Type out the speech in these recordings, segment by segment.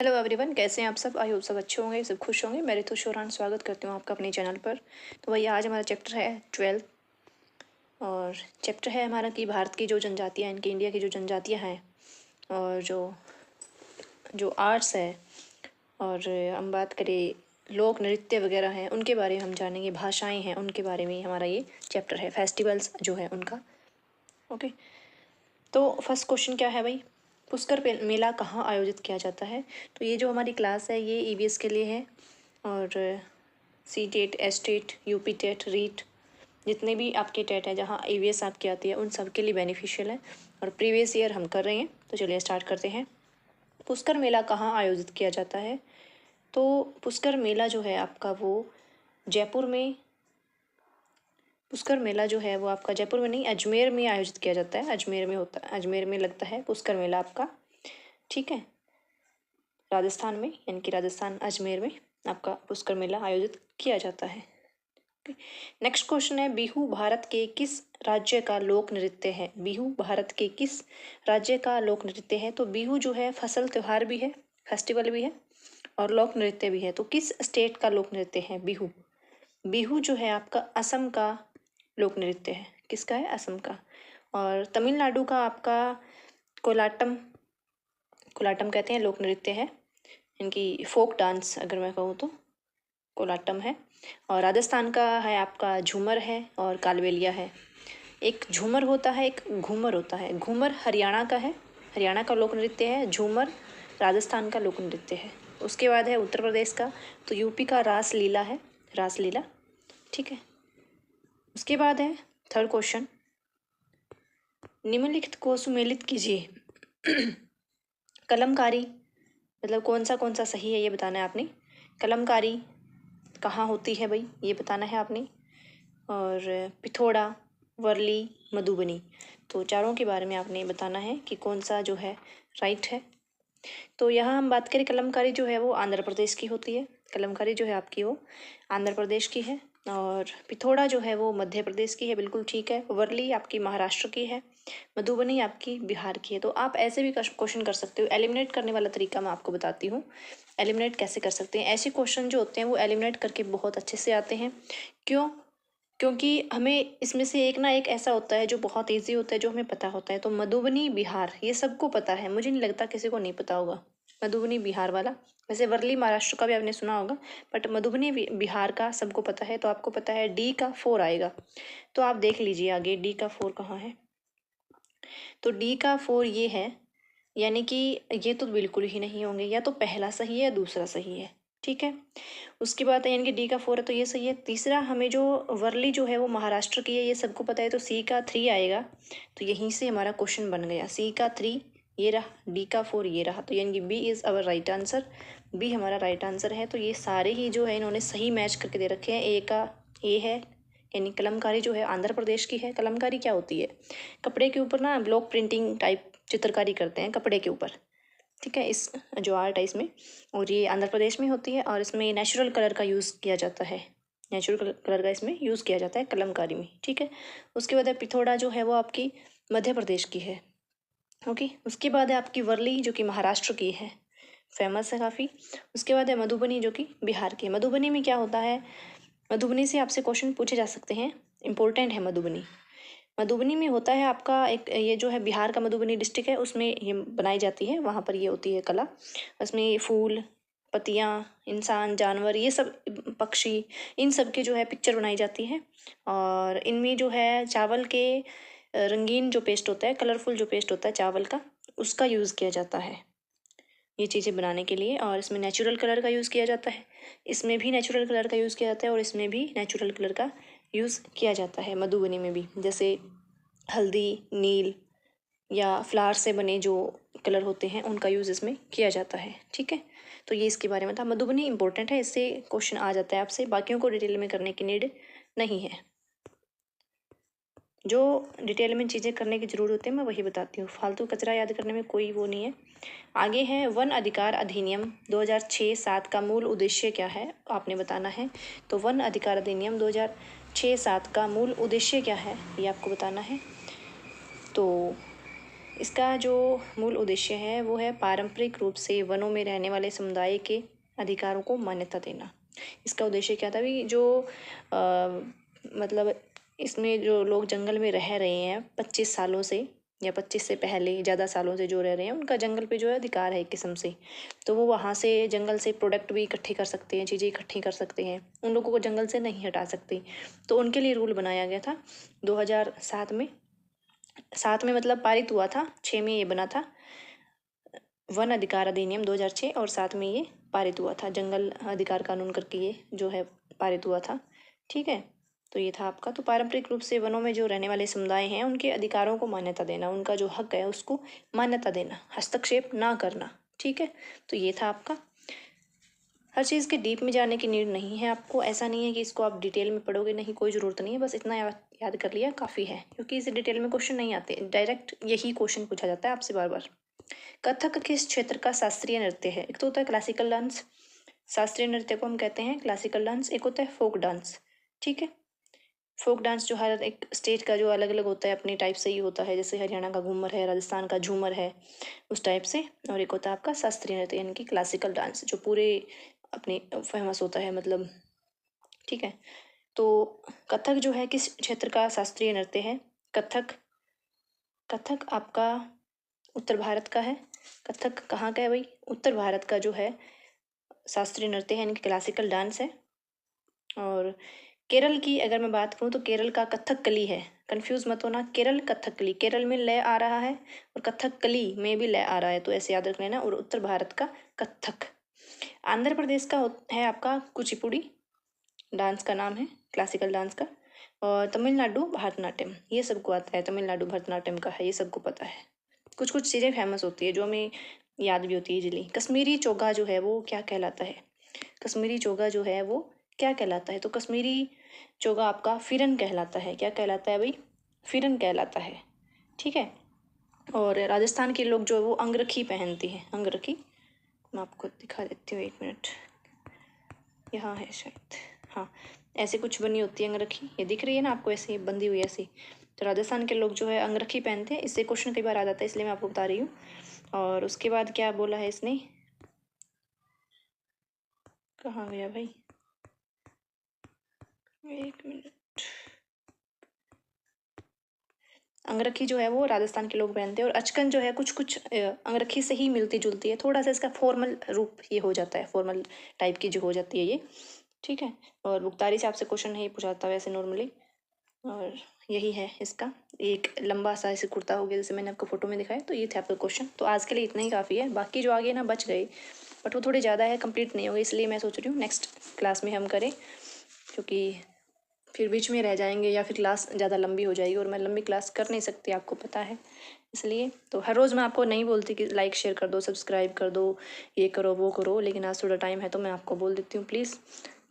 Hello everyone, कैसे हैं आप सब। आई होप सब अच्छे होंगे, सब खुश होंगे। मैं ऋतु शोरान स्वागत करती हूँ आपका अपने चैनल पर। तो भैया आज हमारा चैप्टर है 12 और चैप्टर है हमारा कि भारत की जो जनजातियाँ हैं, इनकी इंडिया की जो जनजातियाँ हैं और जो आर्ट्स है और हम बात करें लोक नृत्य वगैरह हैं उनके बारे में हम जानेंगे, भाषाएँ हैं उनके बारे में हमारा ये चैप्टर है, फेस्टिवल्स जो है उनका। ओके, तो फर्स्ट क्वेश्चन क्या है भाई, पुष्कर मेला कहाँ आयोजित किया जाता है। तो ये जो हमारी क्लास है ये ईवीएस के लिए है और C TET, S TET, UP TET, REET, जितने भी आपके टेट है जहाँ ईवीएस आपकी आती है उन सब के लिए बेनिफिशियल है और प्रीवियस ईयर हम कर रहे हैं। तो चलिए स्टार्ट करते हैं। पुष्कर मेला कहाँ आयोजित किया जाता है। तो पुष्कर मेला जो है आपका वो जयपुर में, पुष्कर मेला जो है वो आपका जयपुर में नहीं अजमेर में आयोजित किया जाता है। अजमेर में होता है, अजमेर में लगता है पुष्कर मेला आपका, ठीक है, राजस्थान में, यानी कि राजस्थान अजमेर में आपका पुष्कर मेला आयोजित किया जाता है। नेक्स्ट क्वेश्चन है, बिहू भारत के किस राज्य का लोक नृत्य है। बिहू भारत के किस राज्य का लोक नृत्य है। तो बिहू जो है फसल त्योहार भी है, फेस्टिवल भी है और लोक नृत्य भी है। तो किस स्टेट का लोक नृत्य है बिहू। बिहू जो है आपका असम का लोक नृत्य है। किसका है, असम का। और तमिलनाडु का आपका कोलाटम, कोलाटम कहते हैं, लोक नृत्य है, इनकी फोक डांस अगर मैं कहूँ तो कोलाटम है। और राजस्थान का है आपका झूमर है और कालबेलिया है। एक झूमर होता है, एक घूमर होता है। घूमर हरियाणा का है, हरियाणा का लोक नृत्य है। झूमर राजस्थान का लोक नृत्य है। उसके बाद है उत्तर प्रदेश का, तो यूपी का रास लीला है, रास लीला, ठीक है। उसके बाद है थर्ड क्वेश्चन, निम्नलिखित को सुमेलित कीजिए। कलमकारी मतलब कौन सा सही है ये बताना है आपने। कलमकारी कहाँ होती है भाई ये बताना है आपने। और पिथौरा, वर्ली, मधुबनी, तो चारों के बारे में आपने बताना है कि कौन सा जो है राइट है। तो यहाँ हम बात करें, कलमकारी जो है वो आंध्र प्रदेश की होती है। कलमकारी जो है आपकी वो आंध्र प्रदेश की है। और पिथौरा जो है वो मध्य प्रदेश की है, बिल्कुल ठीक है। वर्ली आपकी महाराष्ट्र की है। मधुबनी आपकी बिहार की है। तो आप ऐसे भी क्वेश्चन कर सकते हो। एलिमिनेट करने वाला तरीका मैं आपको बताती हूँ, एलिमिनेट कैसे कर सकते हैं। ऐसे क्वेश्चन जो होते हैं वो एलिमिनेट करके बहुत अच्छे से आते हैं। क्यों, क्योंकि हमें इसमें से एक ना एक ऐसा होता है जो बहुत इजी होता है, जो हमें पता होता है। तो मधुबनी बिहार ये सबको पता है, मुझे नहीं लगता किसी को नहीं पता होगा मधुबनी बिहार वाला। वैसे वर्ली महाराष्ट्र का भी आपने सुना होगा, बट मधुबनी बिहार का सबको पता है। तो आपको पता है डी का 4 आएगा। तो आप देख लीजिए आगे डी का 4 कहाँ है। तो डी का 4 ये है, यानी कि ये तो बिल्कुल ही नहीं होंगे, या तो पहला सही है या दूसरा सही है, ठीक है। उसके बाद यानी कि डी का 4 है तो ये सही है। तीसरा, हमें जो वर्ली जो है वो महाराष्ट्र की है, ये सबको पता है, तो सी का 3 आएगा। तो यहीं से हमारा क्वेश्चन बन गया, सी का 3 ये रहा, डी का 4 ये रहा। तो यानी कि B is our right answer, B हमारा राइट आंसर है। तो ये सारे ही जो है इन्होंने सही मैच करके दे रखे हैं। ए का ए है, यानी कलमकारी जो है आंध्र प्रदेश की है। कलमकारी क्या होती है, कपड़े के ऊपर ना ब्लॉक प्रिंटिंग टाइप चित्रकारी करते हैं कपड़े के ऊपर, ठीक है, इस जो आर्ट है इसमें। और ये आंध्र प्रदेश में होती है और इसमें नेचुरल कलर का यूज़ किया जाता है, नेचुरल कलर का इसमें यूज़ किया जाता है कलमकारी में, ठीक है। उसके बाद है पिथौरा जो है वो आपकी मध्य प्रदेश की है, ओके। उसके बाद है आपकी वर्ली जो कि महाराष्ट्र की है, फेमस है काफ़ी। उसके बाद है मधुबनी जो कि बिहार की है। मधुबनी में क्या होता है, मधुबनी से आपसे क्वेश्चन पूछे जा सकते हैं, इम्पोर्टेंट है मधुबनी। मधुबनी में होता है आपका एक, ये जो है बिहार का मधुबनी डिस्ट्रिक्ट है उसमें ये बनाई जाती है, वहाँ पर ये होती है कला। उसमें फूल, पत्तियाँ, इंसान, जानवर, ये सब, पक्षी, इन सब के जो है पिक्चर बनाई जाती है। और इनमें जो है चावल के रंगीन जो पेस्ट होता है, कलरफुल जो पेस्ट होता है चावल का, उसका यूज़ किया जाता है ये चीज़ें बनाने के लिए। और इसमें नेचुरल कलर का यूज़ किया जाता है, इसमें भी नेचुरल कलर का यूज़ किया जाता है और इसमें भी नेचुरल कलर का यूज़ किया जाता है मधुबनी में भी। जैसे हल्दी, नील या फ्लावर से बने जो कलर होते हैं उनका यूज़ इसमें किया जाता है, ठीक है। तो ये इसके बारे में था। मधुबनी इंपॉर्टेंट है, इससे क्वेश्चन आ जाता है आपसे, बाकियों को डिटेल में करने की नीड नहीं है। जो डिटेल में चीज़ें करने की ज़रूरत होती है मैं वही बताती हूँ, फालतू कचरा याद करने में कोई वो नहीं है। आगे है वन अधिकार अधिनियम 2006-7 का मूल उद्देश्य क्या है, आपने बताना है। तो वन अधिकार अधिनियम 2006-7 का मूल उद्देश्य क्या है ये आपको बताना है। तो इसका जो मूल उद्देश्य है वो है पारंपरिक रूप से वनों में रहने वाले समुदाय के अधिकारों को मान्यता देना। इसका उद्देश्य क्या था भी जो मतलब इसमें जो लोग जंगल में रह रहे हैं 25 सालों से या 25 से पहले ज़्यादा सालों से जो रह रहे हैं उनका जंगल पे जो है अधिकार है एक किस्म से। तो वो वहाँ से जंगल से प्रोडक्ट भी इकट्ठे कर सकते हैं, चीज़ें इकट्ठी कर सकते हैं, उन लोगों को जंगल से नहीं हटा सकते। तो उनके लिए रूल बनाया गया था 2007 में। 7 में मतलब पारित हुआ था, 6 में ये बना था वन अधिकार अधिनियम 2006 और 7 में ये पारित हुआ था, जंगल अधिकार कानून करके ये जो है पारित हुआ था। ठीक है, तो ये था आपका। तो पारंपरिक रूप से वनों में जो रहने वाले समुदाय हैं उनके अधिकारों को मान्यता देना, उनका जो हक है उसको मान्यता देना, हस्तक्षेप ना करना। ठीक है, तो ये था आपका। हर चीज़ के डीप में जाने की नीड नहीं है आपको, ऐसा नहीं है कि इसको आप डिटेल में पढ़ोगे, नहीं, कोई ज़रूरत नहीं है, बस इतना याद कर लिया काफ़ी है, क्योंकि इसे डिटेल में क्वेश्चन नहीं आते, डायरेक्ट यही क्वेश्चन पूछा जाता है आपसे बार बार। कथक किस क्षेत्र का शास्त्रीय नृत्य है? एक तो होता है क्लासिकल डांस, शास्त्रीय नृत्य को हम कहते हैं क्लासिकल डांस, एक होता है फोक डांस। ठीक है, फोक डांस जो हर एक स्टेट का जो अलग अलग होता है अपनी टाइप से ही होता है, जैसे हरियाणा का घूमर है, राजस्थान का झूमर है, उस टाइप से। और एक होता है आपका शास्त्रीय नृत्य यानी कि क्लासिकल डांस जो पूरे अपने फेमस होता है मतलब। ठीक है, तो कथक जो है किस क्षेत्र का शास्त्रीय नृत्य है? कथक, कथक आपका उत्तर भारत का है। कथक कहाँ का है भाई? उत्तर भारत का जो है शास्त्रीय नृत्य है यानी कि क्लासिकल डांस है। और केरल की अगर मैं बात करूँ तो केरल का कथकली है, कंफ्यूज मत होना, केरल कथकली, केरल में लय आ रहा है और कथकली में भी लय आ रहा है, तो ऐसे याद रख लेना। और उत्तर भारत का कथक। आंध्र प्रदेश का है आपका कुचिपुड़ी, डांस का नाम है, क्लासिकल डांस का। और तमिलनाडु भरतनाट्यम, ये सबको आता है, तमिलनाडु भरतनाट्यम का है, ये सबको पता है। कुछ कुछ चीज़ें फेमस होती है जो हमें याद भी होती है इजीली। कश्मीरी चोगा जो है वो क्या कहलाता है? कश्मीरी चोगा जो है वो क्या कहलाता है? तो कश्मीरी चोगा आपका फिरन कहलाता है। क्या कहलाता है भाई? फिरन कहलाता है। ठीक है, और राजस्थान के लोग जो है वो अंगरखी पहनती हैं, अंगरखी। मैं आपको दिखा देती हूँ, 1 मिनट, यहाँ है शायद, हाँ, ऐसे कुछ बनी होती है अंगरखी, ये दिख रही है ना आपको, ऐसे बंधी हुई ऐसी। तो राजस्थान के लोग जो है अंगरखी पहनते हैं, इससे क्वेश्चन कई बार आ जाता है, इसलिए मैं आपको बता रही हूँ। और उसके बाद क्या बोला है इसने, कहाँ गया भाई, 1 मिनट। अंगरखी जो है वो राजस्थान के लोग पहनते हैं। और अचकन जो है कुछ कुछ अंगरखी से ही मिलती जुलती है, थोड़ा सा इसका फॉर्मल रूप ये हो जाता है, फॉर्मल टाइप की जो हो जाती है ये। ठीक है, और बुकतारी से आपसे क्वेश्चन नहीं पूछा जाता वैसे नॉर्मली। और यही है इसका, एक लंबा सा ऐसे कुर्ता हो गया जैसे मैंने आपको फोटो में दिखाया। तो ये थे आपके क्वेश्चन, तो आज के लिए इतना ही काफ़ी है, बाकी जो आगे ना बच गए बट वो थोड़े ज़्यादा है, कंप्लीट नहीं हो गए, इसलिए मैं सोच रही हूँ नेक्स्ट क्लास में हम करें, क्योंकि फिर बीच में रह जाएंगे या फिर क्लास ज़्यादा लंबी हो जाएगी और मैं लंबी क्लास कर नहीं सकती, आपको पता है। इसलिए तो हर रोज़ मैं आपको नहीं बोलती कि लाइक शेयर कर दो, सब्सक्राइब कर दो, ये करो वो करो, लेकिन आज थोड़ा टाइम है तो मैं आपको बोल देती हूँ, प्लीज़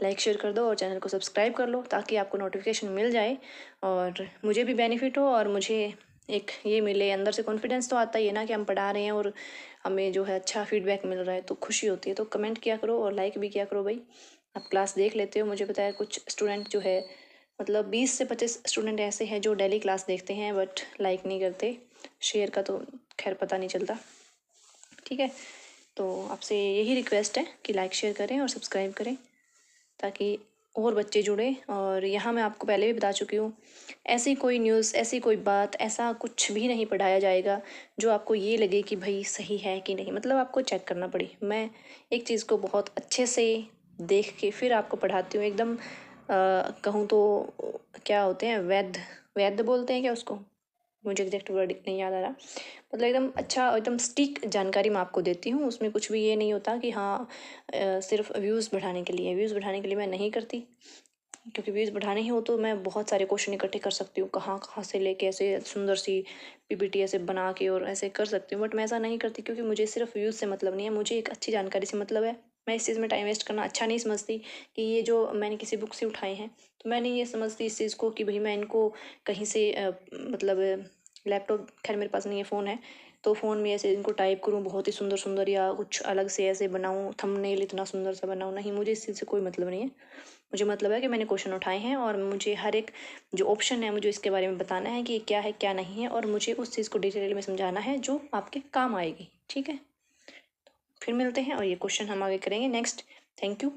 लाइक शेयर कर दो और चैनल को सब्सक्राइब कर लो, ताकि आपको नोटिफिकेशन मिल जाए और मुझे भी बेनिफिट हो और मुझे एक ये मिले, अंदर से कॉन्फिडेंस तो आता ही है ना कि हम पढ़ा रहे हैं और हमें जो है अच्छा फीडबैक मिल रहा है, तो खुशी होती है। तो कमेंट किया करो और लाइक भी किया करो भाई। आप क्लास देख लेते हो, मुझे पता है कुछ स्टूडेंट जो है मतलब 20 से 25 स्टूडेंट ऐसे हैं जो डेली क्लास देखते हैं बट लाइक नहीं करते, शेयर का तो खैर पता नहीं चलता। ठीक है, तो आपसे यही रिक्वेस्ट है कि लाइक शेयर करें और सब्सक्राइब करें, ताकि और बच्चे जुड़े। और यहाँ मैं आपको पहले भी बता चुकी हूँ, ऐसी कोई न्यूज़, ऐसी कोई बात, ऐसा कुछ भी नहीं पढ़ाया जाएगा जो आपको ये लगे कि भाई सही है कि नहीं, मतलब आपको चेक करना पड़े। मैं एक चीज़ को बहुत अच्छे से देख के फिर आपको पढ़ाती हूँ, एकदम कहूँ तो क्या होते हैं, वैद्य, वैद्य बोलते हैं क्या उसको, मुझे एग्जैक्ट वर्ड नहीं याद आ रहा, मतलब एकदम अच्छा एकदम सटीक जानकारी मैं आपको देती हूँ। उसमें कुछ भी ये नहीं होता कि हाँ सिर्फ व्यूज़ बढ़ाने के लिए, व्यूज़ बढ़ाने के लिए मैं नहीं करती, क्योंकि व्यूज़ बढ़ाने ही हो तो मैं बहुत सारे क्वेश्चन इकट्ठे कर सकती हूँ, कहाँ कहाँ से लेके ऐसे सुंदर सी पीपीटी ऐसे बना के और ऐसे कर सकती हूँ, बट मैं ऐसा नहीं करती, क्योंकि मुझे सिर्फ व्यूज़ से मतलब नहीं है, मुझे एक अच्छी जानकारी से मतलब है। मैं इस चीज़ में टाइम वेस्ट करना अच्छा नहीं समझती कि ये जो मैंने किसी बुक से उठाए हैं, तो मैं नहीं ये समझती इस चीज़ को कि भाई मैं इनको कहीं से मतलब लैपटॉप, खैर मेरे पास नहीं है, फ़ोन है, तो फ़ोन में ऐसे इनको टाइप करूँ बहुत ही सुंदर सुंदर, या कुछ अलग से ऐसे बनाऊँ, थंबनेल इतना सुंदर सा बनाऊँ, नहीं, मुझे इस चीज़ से कोई मतलब नहीं है। मुझे मतलब है कि मैंने क्वेश्चन उठाए हैं और मुझे हर एक जो ऑप्शन है मुझे इसके बारे में बताना है कि ये क्या है क्या नहीं है, और मुझे उस चीज़ को डिटेल में समझाना है जो आपके काम आएगी। ठीक है, फिर मिलते हैं और ये क्वेश्चन हम आगे करेंगे नेक्स्ट। Thank you.